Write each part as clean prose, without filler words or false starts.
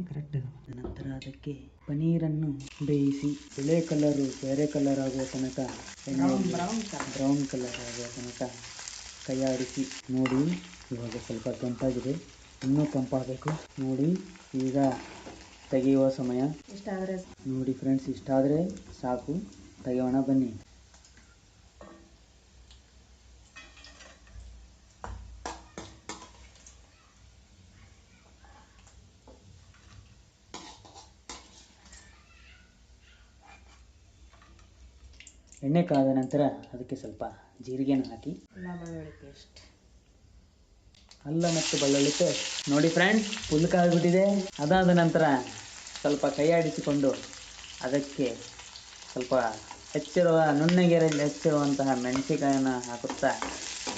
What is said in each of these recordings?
Correct. ನಂತರ ಅದಕ್ಕೆ ಪನ್ನೀರನ್ನು ಬೇಯಿಸಿ ಬಿಳೆ ಕಲರು ಬೇರೆ ಕಲರ್ ಆಗುವ ತನಕ ಬ್ರೌನ್ ಕಲರ್ ಆಗುವ ತನಕ ಕೈಯಾಡಿಸಿ ನೋಡಿ. ಇವಾಗ ಸ್ವಲ್ಪ ಕೆಂಪಾಗಿದೆ, ಇನ್ನೂ ಕೆಂಪಾಗಬೇಕು ನೋಡಿ. ಈಗ ತೆಗೆಯುವ ಸಮಯ. ಇಷ್ಟಾದರೆ ನೋಡಿ ಫ್ರೆಂಡ್ಸ್, ಇಷ್ಟಾದರೆ ಸಾಕು, ತೆಗೆಯೋಣ ಬನ್ನಿ. ಎಣ್ಣೆ ಕಾದ ನಂತರ ಅದಕ್ಕೆ ಸ್ವಲ್ಪ ಜೀರಿಗೆನ ಹಾಕಿ ಅಲ್ಲ ಮತ್ತು ಬೆಳ್ಳುಳ್ಳಿ ಪೇಸ್ಟ್ ನೋಡಿ ಫ್ರೆಂಡ್ಸ್, ಫುಲ್ ಕಾದ್ಬಿಟ್ಟಿದೆ. ಅದಾದ ನಂತರ ಸ್ವಲ್ಪ ಕೈ ಆಡಿಸಿಕೊಂಡು ಅದಕ್ಕೆ ಸ್ವಲ್ಪ ನುಣ್ಣಗೆ ಹೆಚ್ಚಿರುವಂತಹ ಮೆಣಸಿಕಾಯನ್ನು ಹಾಕುತ್ತಾ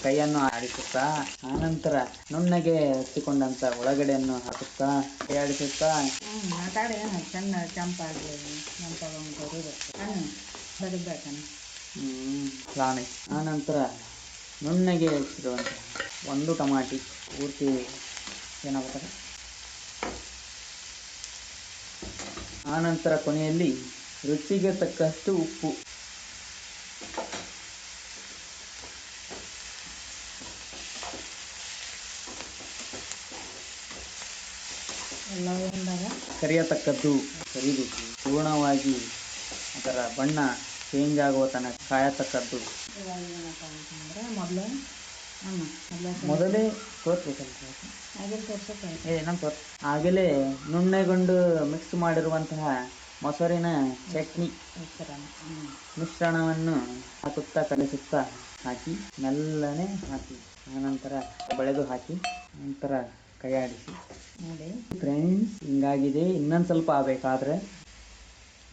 ಕೈಯನ್ನು ಆಡಿಸುತ್ತಾ, ಆನಂತರ ನುಣ್ಣಗೆ ಹಚ್ಚಿಕೊಂಡಂಥ ಒಳಗಡೆಯನ್ನು ಹಾಕುತ್ತಾ ಕೈ ಆಡಿಸುತ್ತಾ ಆನಂತರ ನುಣ್ಣಗೆ ಹೆಚ್ಚಿರುವಂಥ ಒಂದು ಟಮಾಟಿ ಪೂರ್ತಿ ಏನಾಗುತ್ತದೆ. ಆನಂತರ ಕೊನೆಯಲ್ಲಿ ರುಚಿಗೆ ತಕ್ಕಷ್ಟು ಉಪ್ಪು. ಕರಿಯತಕ್ಕದ್ದು ಕರಿಬೇಕು, ಪೂರ್ಣವಾಗಿ ಅದರ ಬಣ್ಣ ಚೇಂಜ್ ಆಗುವ ತನಕ ಕಾಯತಕ್ಕದ್ದು. ಮೊದಲೇ ಆಗಲೇ ನುಣ್ಣಗೊಂಡು ಮಿಕ್ಸ್ ಮಾಡಿರುವಂತಹ ಮೊಸರಿನ ಚಟ್ನಿ ಮಿಶ್ರಣವನ್ನು ಹಾಕುತ್ತಾ ಕಲಿಸುತ್ತಾ ಹಾಕಿ ಮೆಲ್ಲನೆ ಹಾಕಿ, ಆನಂತರ ಬೆಳೆದು ಹಾಕಿ, ನಂತರ ಕೈಯಾಡಿಸಿ ನೋಡಿ ಫ್ರೆಂಡ್ಸ್. ಹಿಂಗಾಗಿದೆ. ಇನ್ನೊಂದು ಸ್ವಲ್ಪ ಆಗಬೇಕಾದ್ರೆ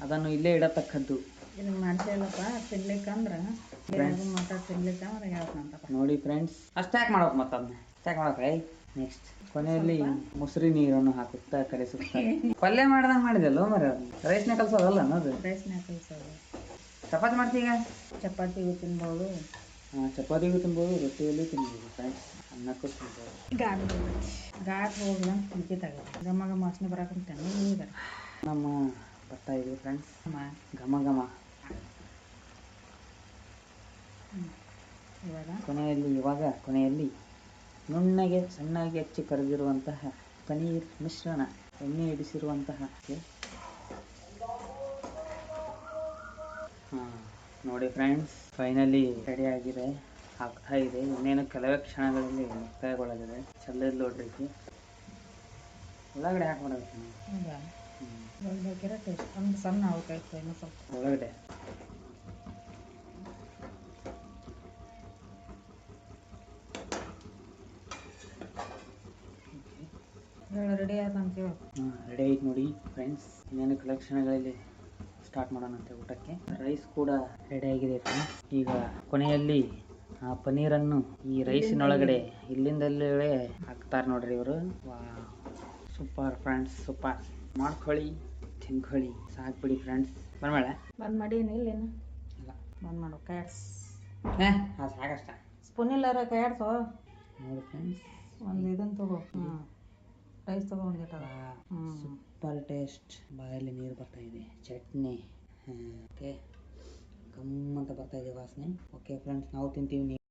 ಅದನ್ನು ಇಲ್ಲೇ ಇಡತಕ್ಕದ್ದು. ನೋಡಿ ಫ್ರೆಂಡ್ಸ್, ಅಷ್ಟ್ಯಾಕೆ ಮಾಡೋದು ಮತ್ತೊಮ್ಮೆ ಅಷ್ಟ್ಯಾಕೆ ಮಾಡೋಕೆ. ನೆಕ್ಸ್ಟ್ ಕೊನೆಯಲ್ಲಿ ಮೊಸರಿ ನೀರನ್ನು ಹಾಕುತ್ತಾ ಕಲಿಸುತ್ತಾ ಪಲ್ಯ ಮಾಡ್ದಂಗೆ ಮಾಡಿದೆಲ್ಲ ಮರ. ರೈಸ್ನ ಕಲ್ಸೋದಲ್ಲ ಅನ್ನೋದು. ಚಪಾತಿ ಮಾಡ್ತೀಗ? ಚಪಾತಿಗೂ ತಿನ್ಬೋದು. ಚಪಾತಿಗೂ ತಿನ್ಬೋದು, ರೊಟ್ಟಿಯಲ್ಲಿ ತಿನ್ಬೋದು ಫ್ರೆಂಡ್ಸ್, ಅನ್ನಕ್ಕೂ ತಿನ್ಬೋದು. ಘಾಟ್ ಹೋಗ್ಲಂತ ಕುಂತಿತ್ತಾಗುತ್ತೆ. ಘಮ ಘಮ ವಾಸನೆ ಬರಾಕಂತಾನೆ ಈಗ ನಮ್ಮ ಬರ್ತಾ ಇದೆ ಫ್ರೆಂಡ್ಸ್, ಘಮ ಘಮ. ಕೊನೆಯಲ್ಲಿ ನುಣ್ಣಗೆ ಸಣ್ಣಗೆ ಹೆಚ್ಚಿ ಕರೆದಿರುವಂತಹ ಪನೀರ್ ಮಿಶ್ರಣ, ಎಣ್ಣೆ ಇಡಿಸಿರುವಂತಹ ನೋಡಿ ಫ್ರೆಂಡ್ಸ್, ಫೈನಲಿ ರೆಡಿ ಆಗಿದೆ, ಆಗ್ತಾ ಇದೆ. ಇನ್ನೇನು ಕೆಲವೇ ಕ್ಷಣಗಳಲ್ಲಿ ಮುಕ್ತಾಯಗೊಳ್ಳಲಿದೆ. ಚಲ್ಲದ್ ನೋಡ್ರಿ. ಒಳಗಡೆ ಹಾಕ್ಬಿಡಬೇಕು ಸಣ್ಣ ಅವಕಾಯ್ತು ಇನ್ನೂ ಸ್ವಲ್ಪ ಒಳಗಡೆ. ರೆಡಿ ಆಯ್ತು ರೆಡಿ ಆಯ್ತು ನೋಡಿ ಫ್ರೆಂಡ್ಸ್. ಇನ್ನೇನು ಕೆಲವು ಕ್ಷಣಗಳಲ್ಲಿ ಸ್ಟಾರ್ಟ್ ಮಾಡೋಣಂತೆ ಊಟಕ್ಕೆ. ರೈಸ್ ಕೂಡ ರೆಡಿ ಆಗಿದೆ ಫ್ರೆಂಡ್ಸ್. ಈಗ ಕೊನೆಯಲ್ಲಿ ಆ ಪನ್ನೀರನ್ನು ಈ ರೈಸಿನೊಳಗಡೆ ಇಲ್ಲಿಂದಲೇ ಹಾಕ್ತಾರೆ ನೋಡ್ರಿ ಇವರು. Super friends, super. ಮಾಡ್ಕೊಳ್ಳಿ, ತಿನ್ಕೊಳ್ಳಿ, ಸಾಕ್ಬಿಡಿ ಫ್ರೆಂಡ್ಸ್. ಬಂದ್ ಮಾಡಿ ಇಲ್ಲೇನು ಇಲ್ಲ, ಬಂದ್ ಮಾಡು. ಕೈಯಾಡ್ಸ್ ಸಾಕಷ್ಟ. ಸ್ಪೂನ್ ಇಲ್ಲಾರ ಕೈಯಾಡ್ಸೋ ನೋಡಿ ಫ್ರೆಂಡ್ಸ್. ಒಂದು ಇದನ್ನು ತಗೋ, ರೈಸ್ ತಗೋ ಒಂದು ಸೂಪರ್ ಟೇಸ್ಟ್. ಬಾಯಲ್ಲಿ ನೀರು ಬರ್ತಾ ಇದೆ. ಚಟ್ನಿ ಓಕೆ, ಗಮ್ಮಂತ ಬರ್ತಾ ಇದೆ ವಾಸನೆ. ಓಕೆ ಫ್ರೆಂಡ್ಸ್, ನಾವು ತಿಂತೀವಿ.